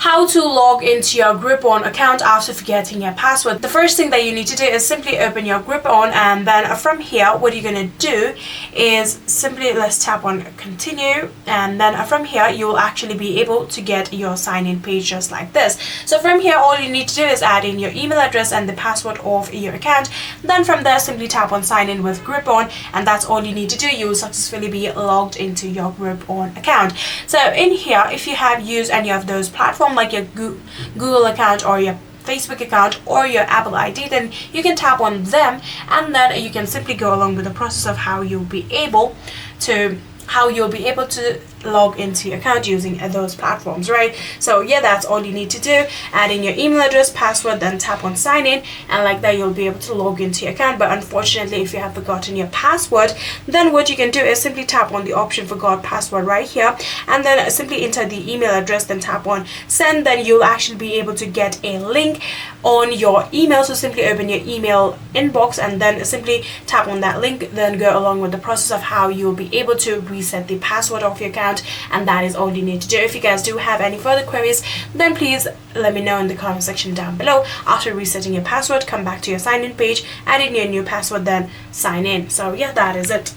how to log into your Groupon account after forgetting your password. The first thing that you need to do is simply open your Groupon, and then from here what you're going to do is simply, let's tap on continue, and then from here you will actually be able to get your sign-in page just like this. So from here all you need to do is add in your email address and the password of your account. Then from there simply tap on sign in with Groupon, and that's all you need to do. You will successfully be logged into your Groupon account. So in here, if you have used any of those platforms like your Google account or your Facebook account or your Apple ID, then you can tap on them, and then you can simply go along with the process of how you'll be able to log into your account using those platforms, right? So yeah, that's all you need to do. Add in your email address, password, then tap on sign in, and like that you'll be able to log into your account. But unfortunately, if you have forgotten your password, then what you can do is simply tap on the option forgot password right here, and then simply enter the email address, then tap on send. Then you'll actually be able to get a link on your email. So simply open your email inbox and then simply tap on that link, then go along with the process of how you'll be able to reset the password of your account, and that is all you need to do. If you guys do have any further queries, then please let me know in the comment section down below. After resetting your password, come back to your sign in page, add in your new password, then sign in. So yeah, that is it.